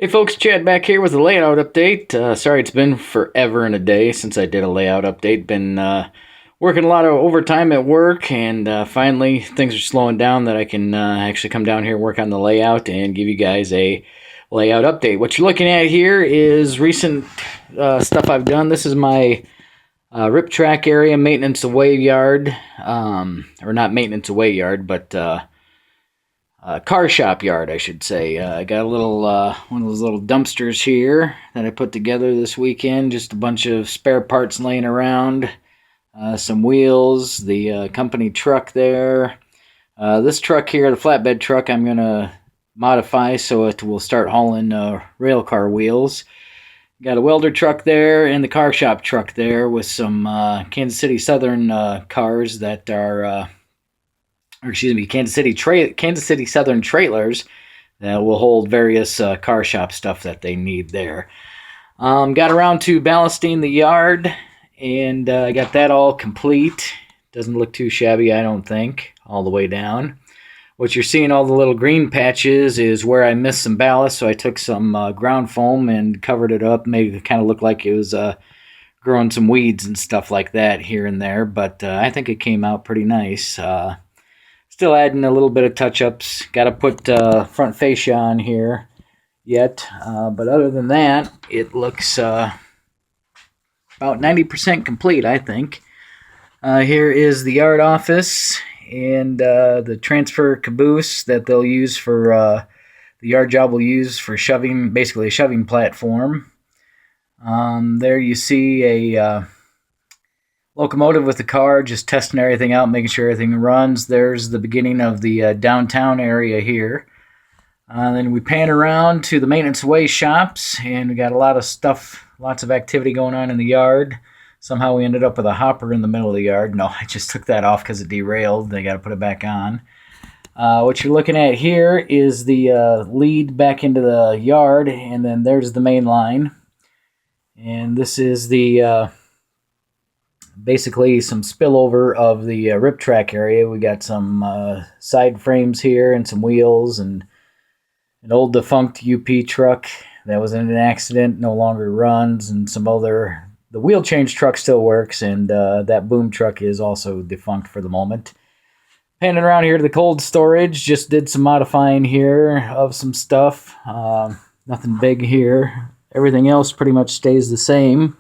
Hey folks, Chad back here with a layout update. Sorry it's been forever and a day since I did a layout update. Been working a lot of overtime at work, and finally things are slowing down that I can actually come down here and work on the layout and give you guys a layout update. What you're looking at here is recent stuff I've done. This is my rip track area maintenance away yard, or not maintenance away yard, but car shop yard, I should say. I got a little one of those little dumpsters here that I put together this weekend. Just a bunch of spare parts laying around, some wheels, the company truck there. This truck here, the flatbed truck, I'm gonna modify so it will start hauling rail car wheels. Got a welder truck there and the car shop truck there with some Kansas City Southern cars that are. Kansas City Southern trailers that will hold various car shop stuff that they need there. Got around to ballasting the yard, and I got that all complete. Doesn't look too shabby, I don't think, all the way down. What you're seeing, all the little green patches, is where I missed some ballast, so I took some ground foam and covered it up, made it kind of look like it was growing some weeds and stuff like that here and there, but I think it came out pretty nice. Still adding a little bit of touch-ups. Got to put front fascia on here yet. But other than that, it looks about 90% complete, I think. Here is the yard office and the transfer caboose that they'll use for the yard job will use for shoving, basically a shoving platform. There you see a locomotive with the car, just testing everything out, making sure everything runs. There's the beginning of the downtown area here. Then we pan around to the maintenance away shops, and we got a lot of stuff, lots of activity going on in the yard. Somehow we ended up with a hopper in the middle of the yard. No, I just took that off because it derailed. They got to put it back on. What you're looking at here is the lead back into the yard, and then there's the main line. And this is the basically some spillover of the rip track area. We got some side frames here and some wheels and an old defunct UP truck that was in an accident, no longer runs, and some other. The wheel change truck still works, and that boom truck is also defunct for the moment. Panning around here to the cold storage, just did some modifying here of some stuff. Nothing big here. Everything else pretty much stays the same.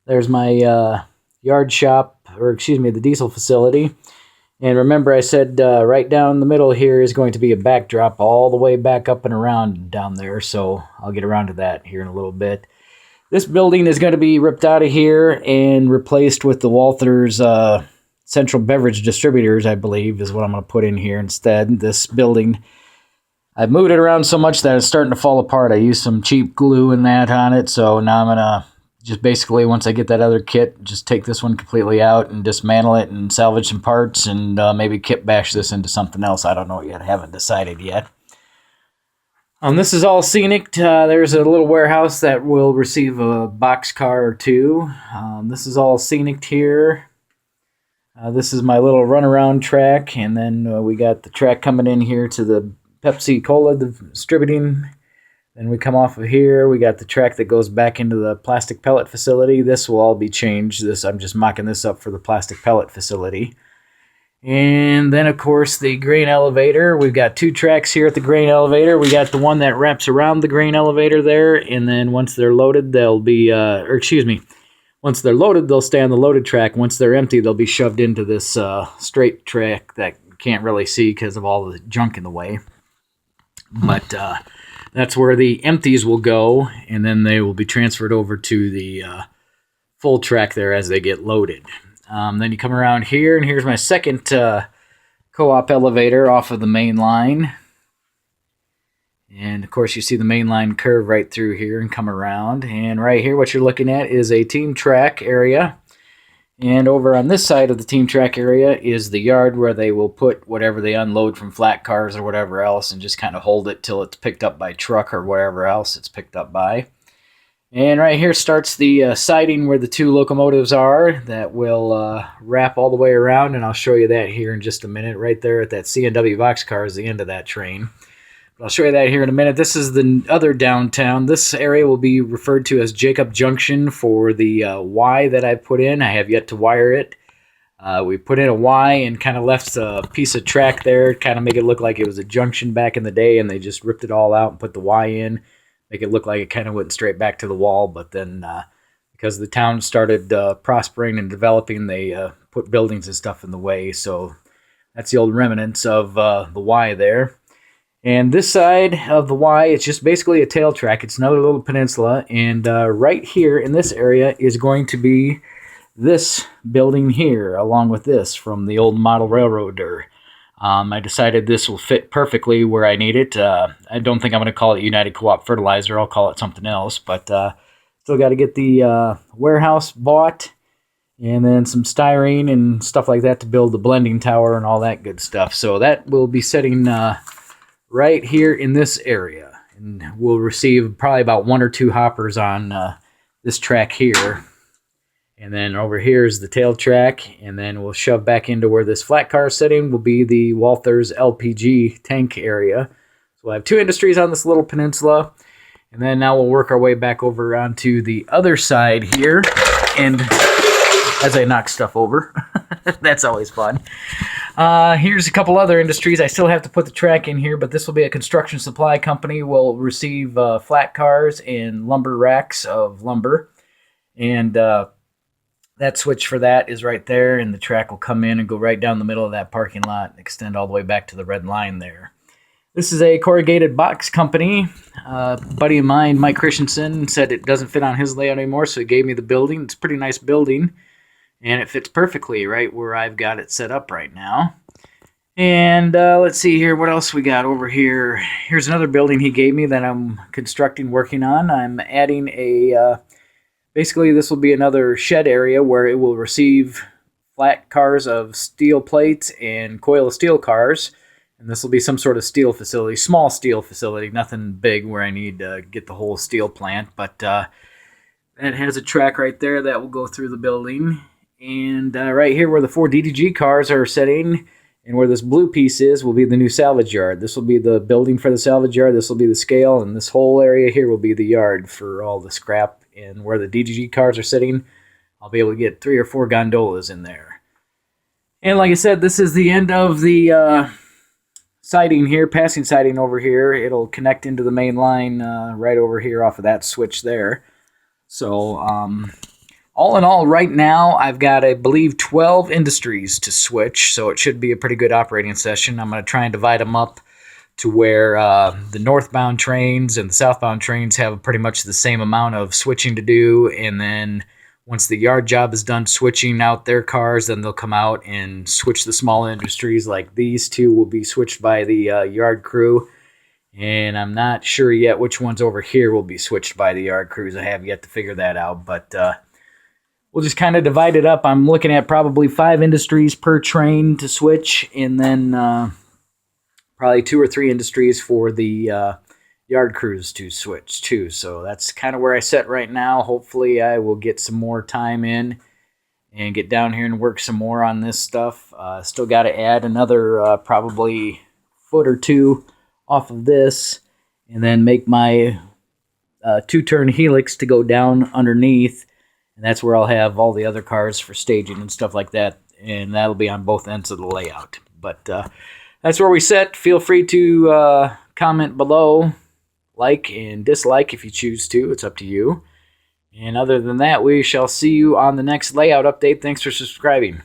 There's my yard shop, the diesel facility. And remember I said right down the middle here is going to be a backdrop all the way back up and around down there, so I'll get around to that here in a little bit. This building is going to be ripped out of here and replaced with the Walthers Central Beverage Distributors, I believe, is what I'm going to put in here instead. This building, I've moved it around so much that it's starting to fall apart. I used some cheap glue and that on it, so now I'm going to just basically, once I get that other kit, just take this one completely out and dismantle it and salvage some parts and maybe kit bash this into something else. I don't know yet. I haven't decided yet. This is all scenic. There's a little warehouse that will receive a box car or two. This is all scenic here. This is my little runaround track, and then we got the track coming in here to the Pepsi Cola distributing. Then we come off of here, we got the track that goes back into the plastic pellet facility. This will all be changed. I'm just mocking this up for the plastic pellet facility. And then, of course, the grain elevator. We've got two tracks here at the grain elevator. We got the one that wraps around the grain elevator there, and then once they're loaded, once they're loaded, they'll stay on the loaded track. Once they're empty, they'll be shoved into this straight track that you can't really see because of all the junk in the way. But that's where the empties will go, and then they will be transferred over to the full track there as they get loaded. Then you come around here, and here's my second co-op elevator off of the main line. And, of course, you see the main line curve right through here and come around. And right here, what you're looking at is a team track area. And over on this side of the team track area is the yard where they will put whatever they unload from flat cars or whatever else and just kind of hold it till it's picked up by truck or whatever else it's picked up by. And right here starts the siding where the two locomotives are that will wrap all the way around, and I'll show you that here in just a minute. Right there at that C&W boxcar is the end of that train. I'll show you that here in a minute. This is the other downtown. This area will be referred to as Jacob Junction for the Y that I put in. I have yet to wire it. We put in a Y and kind of left a piece of track there, kind of make it look like it was a junction back in the day, and they just ripped it all out and put the Y in, make it look like it kind of went straight back to the wall. But then because the town started prospering and developing, they put buildings and stuff in the way. So that's the old remnants of the Y there. And this side of the Y, it's just basically a tail track. It's another little peninsula. And right here in this area is going to be this building here, along with this from the old model railroader. I decided this will fit perfectly where I need it. I don't think I'm going to call it United Co-op Fertilizer. I'll call it something else. But still got to get the warehouse bought, and then some styrene and stuff like that to build the blending tower and all that good stuff. So that will be setting right here in this area, and we'll receive probably about 1 or 2 hoppers on this track here, and then over here is the tail track, and then we'll shove back into where this flat car is sitting will be the Walthers LPG tank area. So we'll have 2 industries on this little peninsula, and then now we'll work our way back over onto the other side here, and as I knock stuff over, that's always fun. Here's a couple other industries. I still have to put the track in here, but this will be a construction supply company. We'll receive flat cars and lumber racks of lumber. And that switch for that is right there, and the track will come in and go right down the middle of that parking lot and extend all the way back to the red line there. This is a corrugated box company. A buddy of mine, Mike Christensen, said it doesn't fit on his layout anymore, so he gave me the building. It's a pretty nice building. And it fits perfectly right where I've got it set up right now. And let's see here, what else we got over here. Here's another building he gave me that I'm constructing, working on. I'm adding a, basically this will be another shed area where it will receive flat cars of steel plates and coil of steel cars. And this will be some sort of steel facility, small steel facility, nothing big where I need to get the whole steel plant. But that has a track right there that will go through the building. And right here where the 4 DDG cars are sitting and where this blue piece is will be the new salvage yard. This will be the building for the salvage yard. This will be the scale, and this whole area here will be the yard for all the scrap. And where the DDG cars are sitting, I'll be able to get 3 or 4 gondolas in there. And like I said, this is the end of the siding here, passing siding over here. It'll connect into the main line right over here off of that switch there. So, all in all, right now, I've got, I believe, 12 industries to switch, so it should be a pretty good operating session. I'm going to try and divide them up to where the northbound trains and the southbound trains have pretty much the same amount of switching to do, and then once the yard job is done switching out their cars, then they'll come out and switch the small industries. Like these 2 will be switched by the yard crew, and I'm not sure yet which ones over here will be switched by the yard crews. I have yet to figure that out, but we'll just kind of divide it up. I'm looking at probably 5 industries per train to switch, and then probably 2 or 3 industries for the yard crews to switch too. So that's kind of where I sit right now. Hopefully I will get some more time in and get down here and work some more on this stuff. Still got to add another probably foot or 2 off of this, and then make my 2-turn helix to go down underneath. And that's where I'll have all the other cars for staging and stuff like that. And that'll be on both ends of the layout. But that's where we sit. Feel free to comment below, like and dislike if you choose to. It's up to you. And other than that, we shall see you on the next layout update. Thanks for subscribing.